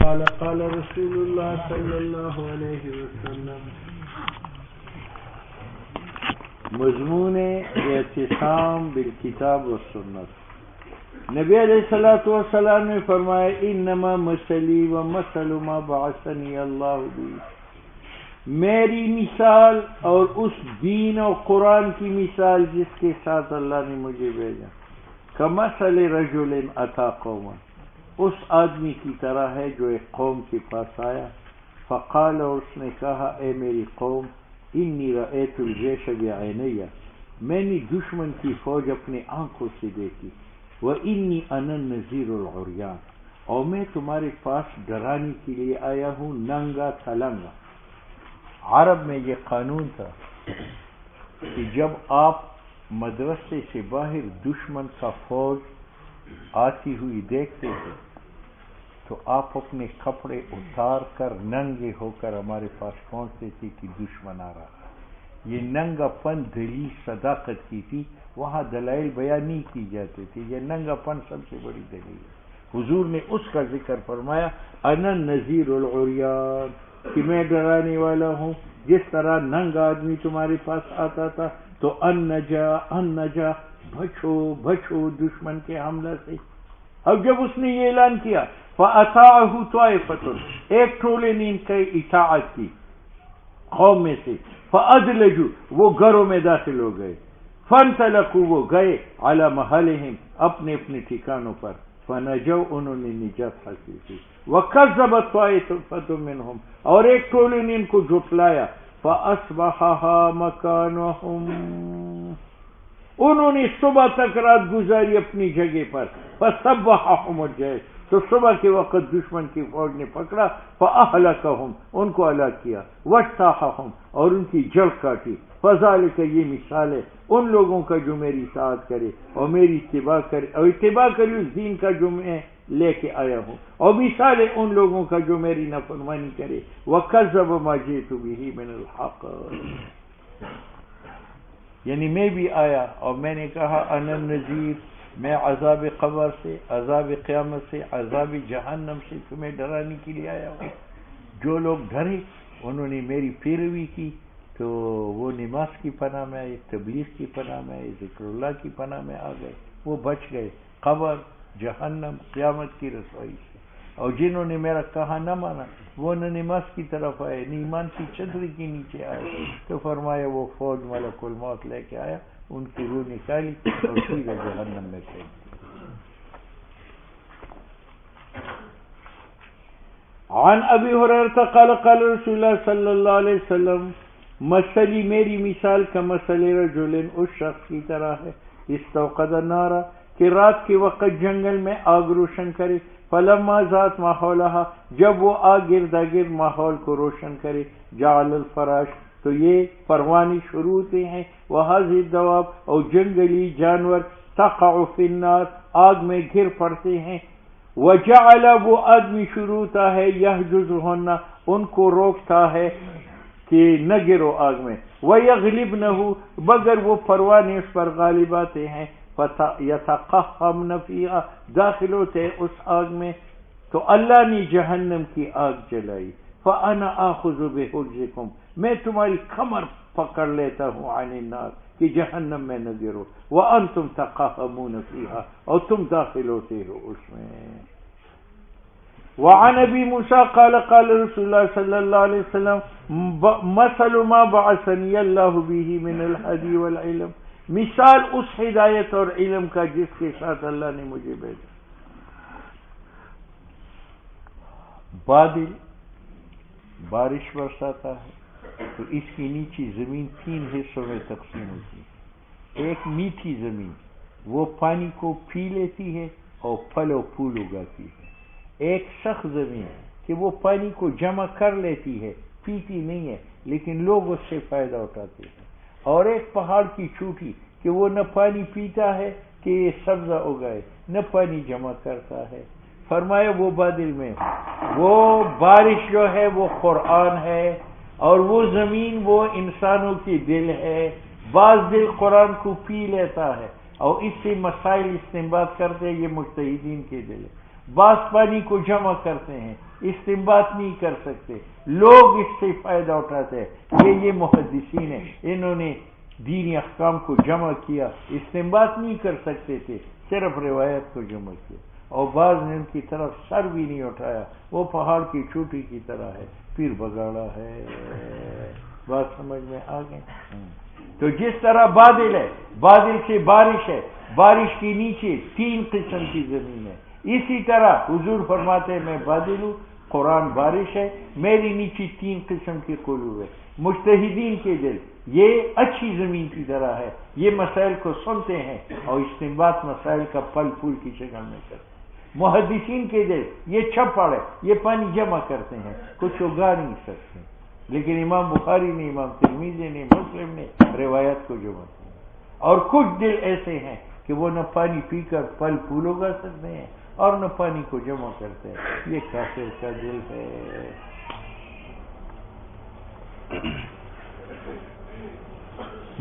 قال رسول اللہ صلی اللہ علیہ وسلم مضمون اعتصام بالکتاب و سنت۔ نبی علیہ الصلوۃ والسلام نے فرمایا انما مثلی و مثل ما بعثنی اللہ بہ، میری مثال اور اس دین اور قرآن کی مثال جس کے ساتھ اللہ نے مجھے بھیجا، کمثل رجل اتی قوما، اس آدمی کی طرح ہے جو ایک قوم کے پاس آیا، فقال، اور اس نے کہا اے میری قوم، انی رأیت الجیش بعینی، میں نے دشمن کی فوج اپنے آنکھوں سے دیکھی، وانی انا النذیر العریان، اور میں تمہارے پاس ڈرانے کے لیے آیا ہوں ننگا تھلنگا۔ عرب میں یہ قانون تھا کہ جب آپ مدرسے سے باہر دشمن کا فوج آتی ہوئی دیکھتے تھے تو آپ اپنے کپڑے اتار کر ننگے ہو کر ہمارے پاس پہنچتے تھے کہ دشمن آ رہا ہے۔ یہ ننگا پن دلیل صداقت کی تھی، وہاں دلائل بیان نہیں کی جاتے تھے، یہ ننگا پن سب سے بڑی دلیل ہے۔ حضور نے اس کا ذکر فرمایا انا النذیر العریان، کہ میں ڈرانے والا ہوں، جس طرح ننگا آدمی تمہارے پاس آتا تھا تو ان نجا بچو بچو دشمن کے حملہ سے۔ اب جب اس نے یہ اعلان کیا فَأَطَاعَهُ طَائِفَةٌ، ایک ٹولے نے ان کی اطاعت کی قوم میں سے، فَأَدْلَجُوا، وہ گھروں میں داخل ہو گئے، فَانْطَلَقُوا، وہ گئے، عَلَى مَحَلِهِمْ، اپنے اپنے ٹھکانوں پر، فَنَجَوْا، انہوں نے نجات حاصل کی، وَكَذَّبَتْ طَائِفَةٌ مِّنْهُمْ، اور ایک ٹولے نے ان کو جھٹلایا، فَأَصْبَحَ مَكَانُهُمْ، انہوں نے صبح تک رات گزاری اپنی جگہ پر، فَصَبَّحَهُمُ الْجَيْشُ، تو صبح کے وقت دشمن کی فوج نے پکڑا، فَأَهْلَكَهُمْ، ان کو ہلاک کیا، وَاجْتَاحَهُمْ، اور ان کی جڑ کاٹی، فَذَلِكَ، یہ مثال ہے ان لوگوں کا جو میری اطاعت کرے اور میری اتباع کرے، اور اتباع کرے اس دین کا جو میں لے کے آیا ہوں، اور مثال ہے ان لوگوں کا جو میری نافرمانی کرے، وَكَذَّبَ مَا جِئْتُ بِهِ مِنَ الْحَقِّ، یعنی میں بھی آیا اور میں نے کہا انا النذیر، میں عذاب قبر سے، عذاب قیامت سے، عذاب جہنم سے تمہیں ڈرانے کے لیے آیا ہوں۔ جو لوگ ڈرے انہوں نے میری پیروی کی تو وہ نماز کی پناہ میں آئے، تبلیغ کی پناہ میں آئے، ذکر اللہ کی پناہ میں آ گئے، وہ بچ گئے قبر، جہنم، قیامت کی رسوائی سے۔ اور جنہوں نے میرا کہا نہ مانا وہ نہ نماز کی طرف آئے نہ ایمان کی چدری کے نیچے آئے، تو فرمایا وہ فوج ملک الموت لے کے آیا، ان کی روح نکالی اور سیدھے جہنم میں پھینک دی۔ عن ابی ہریرہ قال قال رسول اللہ صلی اللہ علیہ وسلم مثلی، میری مثال کا مثل رجل، اس شخص کی طرح ہے، استوقد نارا، کہ رات کے وقت جنگل میں آگ روشن کرے، فلما ذات ماحولہا، جب وہ آگ گردا گرد ماحول کو روشن کرے، جعل الفراش، تو یہ پروانی شروع ہوتے ہیں، وہذہ الدواب، اور جنگلی جانور، تقع فی النار، آگ میں گر پڑتے ہیں، وجعل، وہ آدمی شروع ہوتا ہے، یحجزہن، ان کو روکتا ہے کہ نہ گرو آگ میں، وَيَغْلِبْنَهُ، مگر وہ پروانے اس پر غالب آتے ہیں، يَتَقَحَّمْنَ فِيهَا، داخل ہوتے ہیں اس آگ میں، تو اللہ نے جہنم کی آگ جلائی، فَأَنَا آخُذُ بِحُجِّكُمْ، میں تمہاری کمر پکڑ لیتا ہوں عن النار، کہ جہنم میں نہ گرو، وَأَنْتُمْ تَقَحَّمُونَ فِيهَا، اور تم داخل ہوتے ہو اس میں۔ وعن ابی موسیٰ قال قال رسول اللہ صلی اللہ علیہ وسلم مثل ما بعثنی اللہ بہ من الہدی والعلم، مثال اس ہدایت اور علم کا جس کے ساتھ اللہ نے مجھے بھیجا۔ بادل، بارش برساتا ہے تو اس کی نیچی زمین تین حصوں میں تقسیم ہوتی ہے، ایک میٹھی زمین، وہ پانی کو پی لیتی ہے اور پھل و پھول اگاتی ہے، ایک سخت زمین کہ وہ پانی کو جمع کر لیتی ہے، پیتی نہیں ہے لیکن لوگ اس سے فائدہ اٹھاتے ہیں، اور ایک پہاڑ کی چوٹی کہ وہ نہ پانی پیتا ہے کہ یہ سبزہ اگائے، نہ پانی جمع کرتا ہے۔ فرمایا وہ بادل میں، وہ بارش جو ہے وہ قرآن ہے، اور وہ زمین وہ انسانوں کی دل ہے، بعض دل قرآن کو پی لیتا ہے اور اس سے مسائل استنباط کرتے ہیں، یہ مجتہدین کے دل ہے، بعض پانی کو جمع کرتے ہیں، استنباط نہیں کر سکتے، لوگ اس سے فائدہ اٹھاتے ہیں. یہ محدثین ہیں، انہوں نے دینی احکام کو جمع کیا، استنباط نہیں کر سکتے تھے، صرف روایت کو جمع کیا. اور بعض نے ان کی طرف سر بھی نہیں اٹھایا، وہ پہاڑ کی چوٹی کی طرح ہے، پیر بگاڑا ہے. بات سمجھ میں آ گئی؟ تو جس طرح بادل ہے، بادل سے بارش ہے، بارش کے نیچے 3 قسم کی زمین ہے. اسی طرح حضور فرماتے ہیں میں بادل ہوں، قرآن بارش ہے، میری نیچے 3 قسم کی قلوب ہے. مجتہدین کے دل یہ اچھی زمین کی طرح ہے، یہ مسائل کو سنتے ہیں اور استنباط مسائل کا پھل پھول کی شکل میں کرتے ہیں. محدثین کے دل یہ چھپڑ ہے، یہ پانی جمع کرتے ہیں، کچھ اگا نہیں سکتے. لیکن امام بخاری نے، امام ترمذی نے، مسلم نے روایت کو جمع کیا. اور کچھ دل ایسے ہیں کہ وہ نہ پانی پی کر پھل پھول اگا سکتے ہیں اور نہ پانی کو جمع کرتے ہیں. یہ کافر کا دل ہے.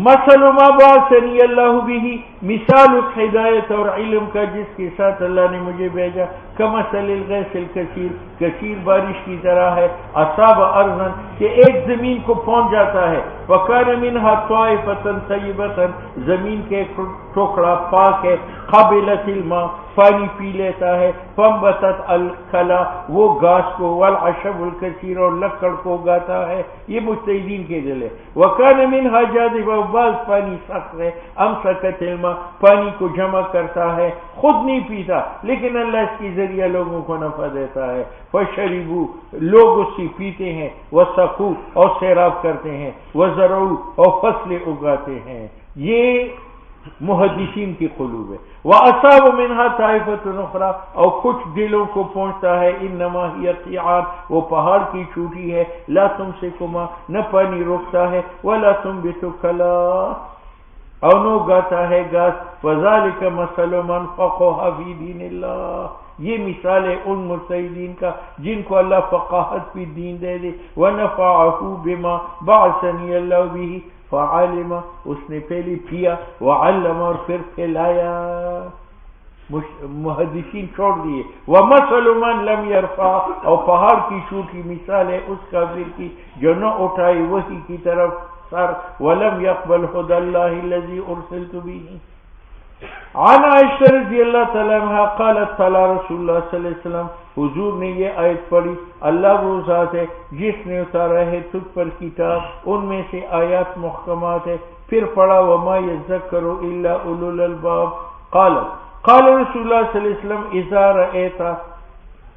مثل ما بعثنی اللہ بہ، مثال اس ہدایت اور علم کا جس کے ساتھ اللہ نے مجھے بھیجا، کمثل الغیث الکثیر، کثیر بارش کی طرح ہے، اصاب ارضا کہ ایک زمین کو پہنچ جاتا ہے، وکان منہا طائفۃ طیبۃ زمین کے ایک ٹکڑا پاک ہے، قبلت الماء پانی پی لیتا ہے، فانبتت الکلا وہ گھاس کو، والعشب الکثیر اور لکڑ کو اگاتا ہے. یہ مجتہدین کے دل ہے. وکان منہا جاذبہ بعض پانی سخت ہے، امسکت الماء پانی کو جمع کرتا ہے، خود نہیں پیتا لیکن اللہ اس کے ذریعہ لوگوں کو نفع دیتا ہے. فشربوا لوگ اس سے پیتے ہیں، وسقوا اور سیراب کرتے ہیں، وزرعوا اور فصلیں اگاتے ہیں. یہ محدثین کی قلوب ہے. وَأَصَابُ مِنْهَا طَائِفَةٌ أُخْرَى اور کچھ دلوں کو پہنچتا ہے، انما ہی قیعان وہ پہاڑ کی چوٹی ہے، لا تمسک ماء نہ پانی روکتا ہے، ولا تنبت کلا اور نہ اگاتا ہے گھاس. وَذَلِكَ مَثَلُ مَنْ فَقَهَ فِي دِينِ اللَّهِ یہ مثال ہے ان مجتہدین کا جن کو اللہ فقاہت پہ دین دے دے. وَنَفَعَهُ بِمَا بَعَثَنِيَ اللَّهُ بِهِ فعالم اس نے پہلے پیا، وعلم اور پھر پھیلایا. محدثین چھوڑ دیے. وَمَثَلُ مَنْ لَمْ يَرْفَعْ اور پہاڑ کی چوٹی مثال ہے اس کافر کی جو نہ اٹھائی وحی کی طرف سر، وَلَمْ يَقْبَلْ هُدَى اللَّهِ الَّذِي أُرْسِلْتُ بِهِ. عن عائشہ رضی اللہ تعالیٰ عنہ قالت تلا رسول اللہ صلی اللہ علیہ وسلم حضور نے یہ آیت پڑھی، اللہ وہ ذات ہے جس نے اتارا ہے تجھ پر کتاب، ان میں سے آیات محکمات ہے. پھر پڑھا وما یذکر الا اولو الالباب. قال رسول اللہ صلی اللہ علیہ وسلم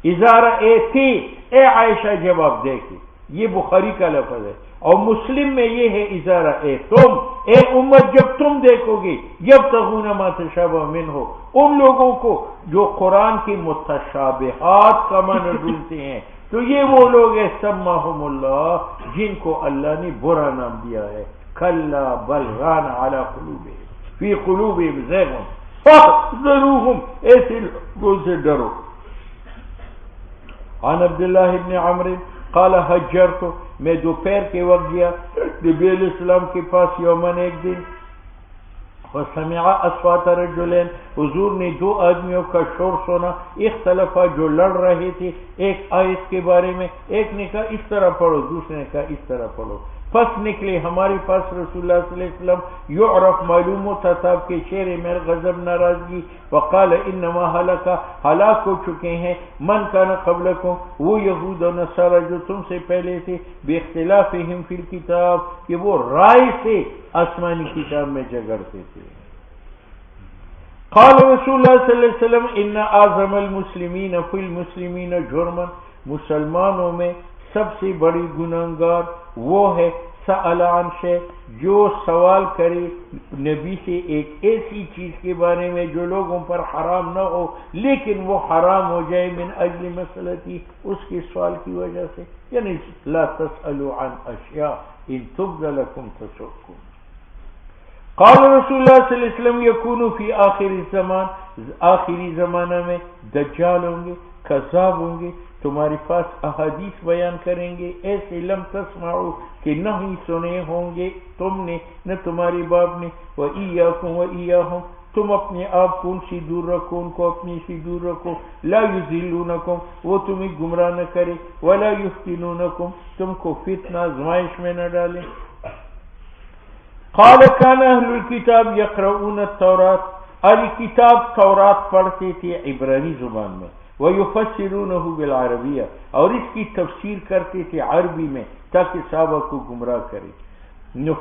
اذا رأیتی اے عائشہ جب آپ دیکھیں. یہ بخاری کا لفظ ہے اور مسلم میں یہ ہے اذا رأیتم اے امت جب تم دیکھو گے، یبتغون ما تشابہ منہ ان لوگوں کو جو قرآن کی متشابہات کا معنی ڈھونڈتے ہیں، تو یہ وہ لوگ ہیں سماہم اللہ جن کو اللہ نے برا نام دیا ہے. کلا بل ران علی قلوبہم فی قلوبہم زیغ فاحذروہم ایسے لوگوں سے ڈرو. عن عبداللہ ابن عمرو قال حجرت میں دوپہر کے وقت گیا نبی علیہ السلام کے پاس یومن ایک دن، وسمع اصوات رجلین حضور نے 2 آدمیوں کا شور سنا، اختلافا جو لڑ رہے تھے ایک آیت کے بارے میں، ایک نے کہا اس طرح پڑھو، دوسرے نے کہا اس طرح پڑھو. پس نکلے ہمارے پاس رسول اللہ صلی اللہ علیہ وسلم، یعرف معلوم ہوتا تھا کہ شیر میرے غضب ناراضگی. وقال انما ہلاک ہو چکے ہیں من کان قبلکم وہ یہود و نصارى جو تم سے پہلے تھے، باختلافہم فی الکتاب کہ وہ رائے سے آسمانی کتاب میں جھگڑتے تھے. قال رسول اللہ صلی اللہ علیہ وسلم ان اعظم المسلمین فی المسلمین جرما مسلمانوں میں سب سے بڑی گناہگار وہ ہے سأل عن شیء جو سوال کرے نبی سے ایک ایسی چیز کے بارے میں جو لوگوں پر حرام نہ ہو لیکن وہ حرام ہو جائے، من اجل مسئلتی اس کے سوال کی وجہ سے. یعنی لا تسألوا عن اشیاء ان تبد لکم تسؤکم. قال رسول اللہ صلی اللہ علیہ وسلم یکون فی آخر الزمان آخری زمانہ میں دجال ہوں گے، کذاب ہوں گے، تمہارے پاس احادیث بیان کریں گے ایسے لم تسمعوا کہ نہ ہی سنے ہوں گے تم نے نہ تمہاری باپ نے. وَإِيَّاكُمْ وَإِيَّاهُمْ تم اپنے آپ کو ان سے دور رکھو، ان کو اپنے سے دور رکھو. لا یضلونکم، وہ تمہیں گمراہ نہ کرے. ولا یفتنونکم، تم کو فتنہ آزمائش میں نہ ڈالے. قال كان اہل الکتاب یقرؤون التوراۃ، اہل کتاب تورات پڑھتے تھے عبرانی زبان میں. وَيُفَسِّرُونَهُ بِالْعَرَبِيَّةِ، اور اس کی تفسیر کرتے تھے عربی میں تاکہ صحابہ کو گمراہ کرے.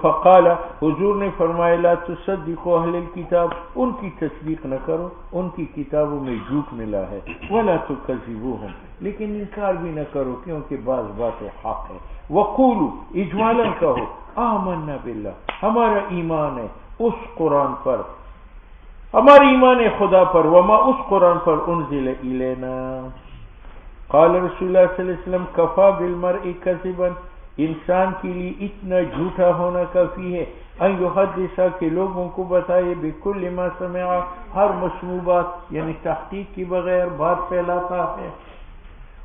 فقال، حضور نے فرمایا لا تصدقوا اہل الکتاب، ان کی تصدیق نہ کرو، ان کی کتابوں میں جھوٹ ملا ہے. ولا تکذبوہم، لیکن انکار بھی نہ کرو کیونکہ بعض باتیں حق ہے. وقولوا، اجمالا کہو آمنا باللہ، ہمارا ایمان ہے اس قرآن پر، ہماری ایمان خدا پر. وما، اس قرآن پر انزل الینا. قال رسول اللہ صلی اللہ علیہ وسلم کفا بالمرء کذبا، انسان کے لیے اتنا جھوٹا ہونا کافی ہے. ان یحدث، کہ لوگوں کو بتائے، بکل ما سمع، ہر مسموع بات، یعنی تحقیق کے بغیر بات پھیلاتا ہے.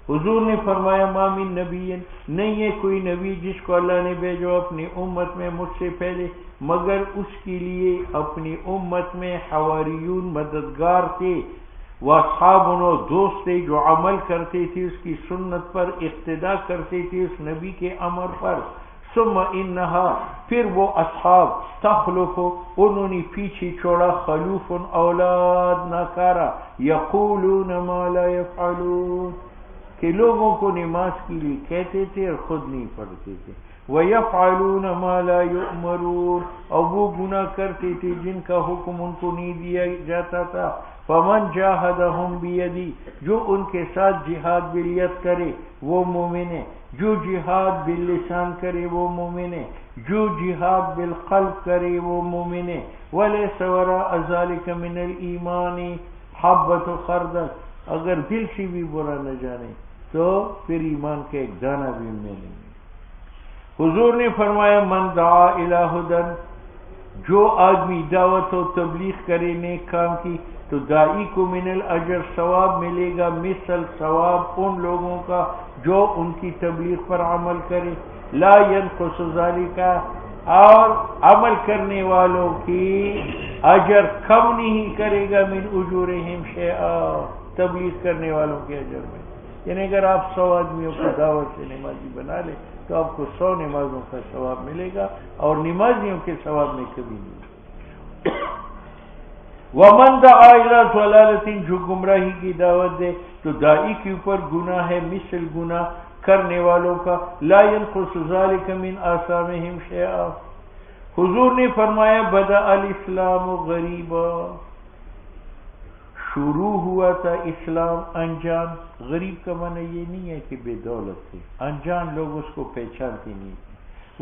حضور نے فرمایا ما من نبی، نہیں ہے کوئی نبی جس کو اللہ نے بھیجو اپنی امت میں مجھ سے پہلے، مگر اس کے لیے اپنی امت میں حواریون مددگار تھے، واصحابن، دوست تھے جو عمل کرتے تھے اس کی سنت پر، اقتداء کرتے تھے اس نبی کے امر پر. ثم انہا، پھر وہ اصحاب، تخلف، انہوں نے پیچھے چھوڑا، خلوف، اولاد ناکارہ، یقولون ما لا یفعلون، کہ لوگوں کو نماز کے لیے کہتے تھے اور خود نہیں پڑھتے تھے. وَيَفْعَلُونَ مَا لَا يُؤْمَرُونَ، اور وہ گناہ کرتے تھے جن کا حکم ان کو نہیں دیا جاتا تھا. فَمَنْ جَاهَدَهُمْ بِيَدِهِ، جو ان کے ساتھ جہاد بِالْيَد کرے وہ مومن ہے، جو جہاد باللسان کرے وہ مومن ہے، جو جہاد بالقلب کرے وہ مومن ہے. وَلَيْسَ وَرَاءَ ذَلِكَ مِنَ الْإِيمَانِ حَبَّةُ خَرْدَلٍ، اگر دل سے بھی برا نہ جانے تو پھر ایمان کا ایک دانہ بھی ملے گا. حضور نے فرمایا من دعا الی ھدی، جو آدمی دعوت و تبلیغ کرے نیک کام کی تو داعی کو من الاجر، ثواب ملے گا، مثل ثواب ان لوگوں کا جو ان کی تبلیغ پر عمل کرے. لا ینقص ذالک، اور عمل کرنے والوں کی اجر کم نہیں کرے گا من اجورہم شیئا، تبلیغ کرنے والوں کے اجر میں. یعنی اگر آپ 100 آدمیوں کو دعوت سے نمازی بنا لیں تو آپ کو 100 نمازوں کا ثواب ملے گا، اور نمازیوں کے ثواب میں کبھی نہیں. وَمَنْ دَعَا إِلَىٰ ضَلَالَةٍ، جو گمراہی کی دعوت دے تو داعی کے اوپر گناہ ہے مثل گناہ کرنے والوں کا. لا ينقص ذلك من آثامهم شيئا. حضور نے فرمایا بدأ الاسلام غریبا، شروع ہوا تھا اسلام انجان. غریب کا معنی یہ نہیں ہے کہ بے دولت تھے، انجان لوگ اس کو پہچانتے نہیں تھے.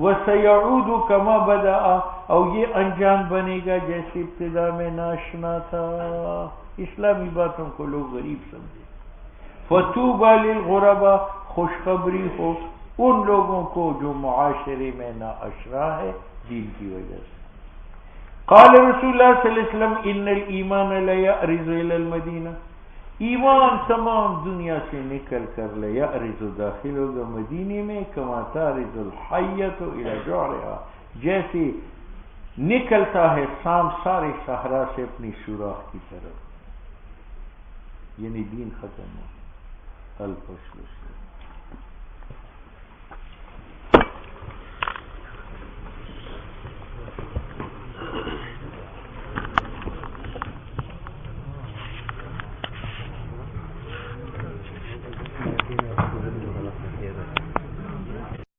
وَسَيَعُودُ كَمَا بَدَأَ، اور یہ انجان بنے گا جیسے ابتدا میں ناشنا تھا. اسلامی باتوں کو لوگ غریب سمجھے. فَطُوبَى لِلْغُرَبَى، خوشخبری ہو ان لوگوں کو جو معاشرے میں نااشنا ہے دین کی وجہ سے. قال رسول اللہ صلی اللہ علیہ وسلم ان الایمان لیعرض الی المدینہ، ایمان تمام دنیا سے نکل کر لیعرض داخل ہوگا مدینے میں، کما تعرض الحیۃ الی جوعرہا، جیسے نکلتا ہے سام سارے صحرا سے اپنی سوراخ کی طرف. یعنی دین ختم ہو. الفصل